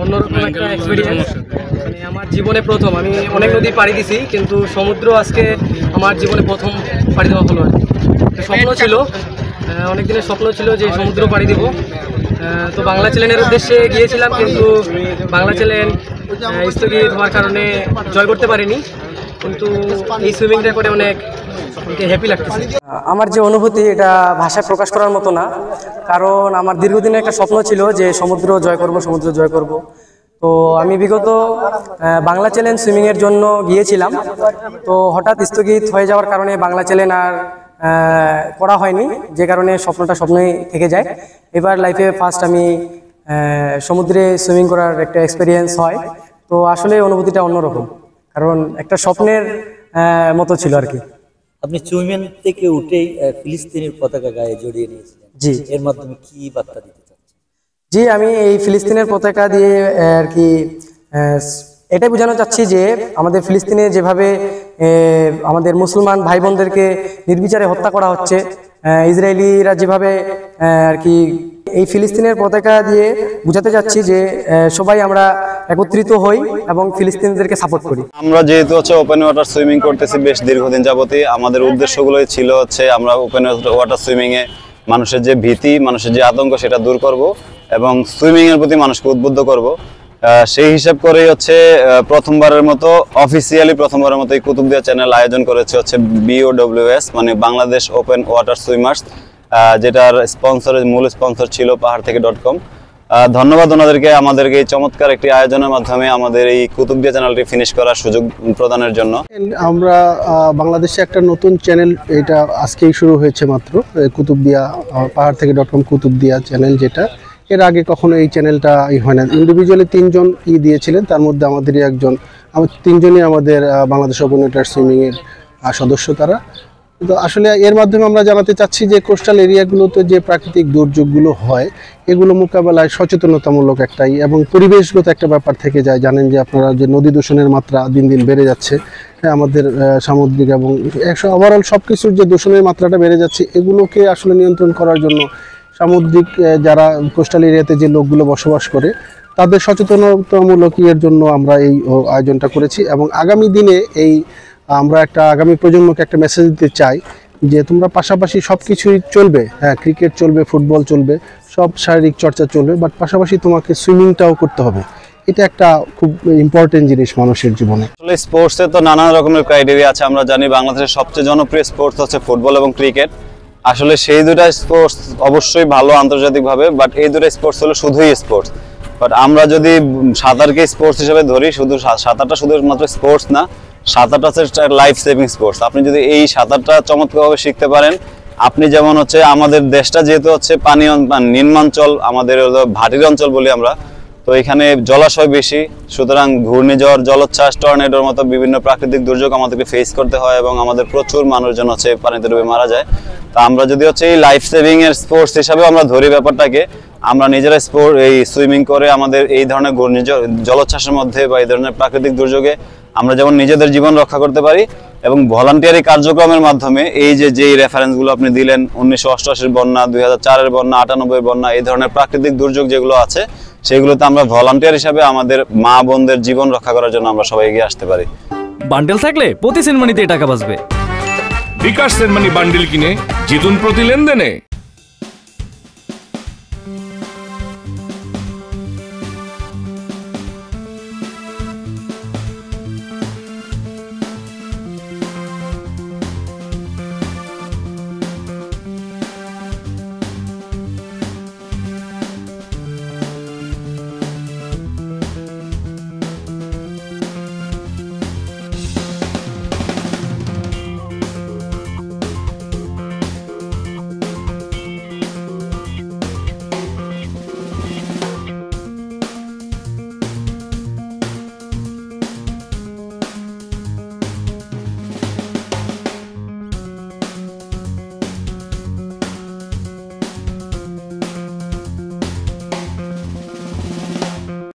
অন্যরকম একটা এক্সপিরিয়েন্স, মানে আমার জীবনে প্রথম। আমি অনেক নদী পাড়ি দিছি, কিন্তু সমুদ্র আজকে আমার জীবনে প্রথম পাড়ি দেওয়া হলো আর কি। স্বপ্ন ছিল, অনেক দিনের স্বপ্ন ছিল যে সমুদ্র পাড়ি দিব। তো বাংলা চ্যানেলের উদ্দেশ্যে গিয়েছিলাম, কিন্তু বাংলা চ্যানেল স্থগিত হওয়ার কারণে জয় করতে পারিনি। কিন্তু এই সুইমিংটা করে অনেক হ্যাপি লাগতেছে। আমার যে অনুভূতি, এটা ভাষায় প্রকাশ করার মতো না, কারণ আমার দীর্ঘদিনের একটা স্বপ্ন ছিল যে সমুদ্র জয় করব, সমুদ্র জয় করব। তো আমি বিগত বাংলা চ্যালেঞ্জ সুইমিংয়ের জন্য গিয়েছিলাম, তো হঠাৎ স্থগিত হয়ে যাওয়ার কারণে বাংলা চ্যালেঞ্জ আর করা হয়নি, যে কারণে স্বপ্নটা স্বপ্নই থেকে যায়। এবার লাইফে ফার্স্ট আমি সমুদ্রে সুইমিং করার একটা এক্সপিরিয়েন্স হয়। তো আসলে অনুভূতিটা অন্যরকম, কারণ একটা স্বপ্নের মতো ছিল আর কি। আপনি সুইমিং থেকে উঠেই ফিলিস্তিনের পতাকা গায়ে জড়িয়ে নিয়েছিলেন, জি। এর মাধ্যমে কি বার্তা দিতে চাচ্ছেন? জি, আমি এই ফিলিস্তিনের পতাকা দিয়ে আর কি এটাই বোঝানো চাচ্ছি যে আমাদের ফিলিস্তিনে যেভাবে আমাদের মুসলমান ভাই বোনদেরকে নির্বিচারে হত্যা করা হচ্ছে, ইসরায়েলিরা যেভাবে আর কি, এই ফিলিস্তিনের পতাকা দিয়ে বোঝাতে যাচ্ছি যে সবাই আমরা একত্রিত হই এবং ফিলিস্তিনিদেরকে সাপোর্ট করি। আমরা যেহেতু ওপেন ওয়াটার সুইমিং করতেছি বেশ দীর্ঘদিন যাবতই, আমাদের উদ্দেশ্যগুলোই ছিল আমরা ওপেন ওয়াটার সুইমিংয়ে মানুষের যে ভীতি, মানুষের যে আতঙ্ক, সেটা দূর করব এবং সুইমিংয়ের প্রতি মানুষকে উদ্বুদ্ধ করব। সেই হিসাব করেই প্রথমবারের মতো এই কুতুবদিয়া চ্যানেল আয়োজন করেছে BOWS, মানে বাংলাদেশ ওপেন ওয়াটার সুইমার্স, যেটার মূল স্পন্সর ছিল pahartheke.com। ধন্যবাদ ওনাদেরকে আমাদেরকে এই চমৎকার একটি আয়োজনের মাধ্যমে আমাদের এই কুতুবদিয়া চ্যানেলটি ফিনিশ করার সুযোগ প্রদানের জন্য। আমরা বাংলাদেশে একটা নতুন চ্যানেল, এটা আজকেই শুরু হয়েছে মাত্র, কুতুবদিয়া pahartheke.com কুতুবদিয়া চ্যানেল, যেটা এর আগে কখনো এই চ্যানেলটা হয় না। ইন্ডিভিজুয়ালি 3 জন দিয়েছিলেন, তার মধ্যে আমাদেরই একজন। আমরা 3 জনই আমাদের বাংলাদেশ ওপেন ওয়াটার সুইমিংয়ের সদস্য তারা। তো আসলে এর মাধ্যমে আমরা জানাতে চাচ্ছি যে কোস্টাল এরিয়াগুলোতে যে প্রাকৃতিক দুর্যোগগুলো হয়, এগুলো মোকাবেলায় সচেতনতামূলক একটাই এবং পরিবেশগত একটা ব্যাপার থেকে যায়। জানেন যে আপনারা যে নদী দূষণের মাত্রা দিন দিন বেড়ে যাচ্ছে, আমাদের সামুদ্রিক এবং ওভারঅল সব কিছুর যে দূষণের মাত্রাটা বেড়ে যাচ্ছে, এগুলোকে আসলে নিয়ন্ত্রণ করার জন্য সামুদ্রিক যারা কোস্টাল এরিয়াতে যে লোকগুলো বসবাস করে, তাদের সচেতনতামূলক এর জন্য আমরা এই আয়োজনটা করেছি। এবং আগামী দিনে আমরা আগামী প্রজন্মকে একটা মেসেজ দিতে চাই যে তোমরা পাশাপাশি সব কিছুই চলবে, হ্যাঁ, ক্রিকেট চলবে, ফুটবল চলবে, সব শারীরিক চর্চা চলবে, বাট পাশাপাশি তোমাকে সুইমিংটাও করতে হবে। এটা একটা খুব ইম্পর্টেন্ট জিনিস মানুষের জীবনে। আসলে স্পোর্টসে তো নানা রকমের ক্রাইটেরিয়া আছে। আমরা জানি বাংলাদেশের সবচেয়ে জনপ্রিয় স্পোর্টস হচ্ছে ফুটবল এবং ক্রিকেট। আসলে সেই দুটা স্পোর্টস অবশ্যই ভালো আন্তর্জাতিকভাবে, বাট এই দুটো স্পোর্টস হলো শুধুই স্পোর্টস। বাট আমরা যদি সাঁতারকে স্পোর্টস হিসেবে ধরি, সাঁতারটা শুধুমাত্র স্পোর্টস না, সাঁতারটা হচ্ছে লাইফ সেভিং স্পোর্টস। আপনি যদি এই সাঁতারটা চমৎকারভাবে শিখতে পারেন, আপনি যেমন আমাদের দেশটা যেহেতু পানি নিম্নাঞ্চল, আমাদের ভাটির অঞ্চল বলি আমরা, তো এখানে জলাশয় বেশি, সুতরাং ঘূর্ণিঝড়, জলোচ্ছ্বাস, টর্নেডোর মতো বিভিন্ন প্রাকৃতিক দুর্যোগ আমাদেরকে ফেস করতে হয় এবং আমাদের প্রচুর মানুষজন পানিতে ডুবে মারা যায়। তা আমরা যদি এই লাইফ সেভিং এর স্পোর্টস হিসাবে আমরা ধরি ব্যাপারটাকে, আমরা নিজেরা এই সুইমিং করে আমাদের এই ধরনের ঘূর্ণিঝড়, জলোচ্ছ্বাসের মধ্যে বা এই ধরনের প্রাকৃতিক দুর্যোগে আমরা যেমন নিজেদের জীবন রক্ষা করতে পারি, এবং ভলান্টিয়ারি কার্যক্রমের মাধ্যমে যেই রেফারেন্সগুলো আপনি দিলেন, 1988 বন্যা, 2004 বন্যা, 98 বন্যা, এই ধরনের প্রাকৃতিক দুর্যোগ যেগুলো আছে, সেগুলোতে আমরা ভলান্টিয়ার হিসাবে আমাদের মা বোনদের জীবন রক্ষা করার জন্য আমরা সবাই এগিয়ে আসতে পারি। বান্ডেল থাকলে প্রতি সেনমানিতে টাকা বাঁচবে। বিকাশ সেনমানি বান্ডেল কিনে জিতুন প্রতি লেনদেনে।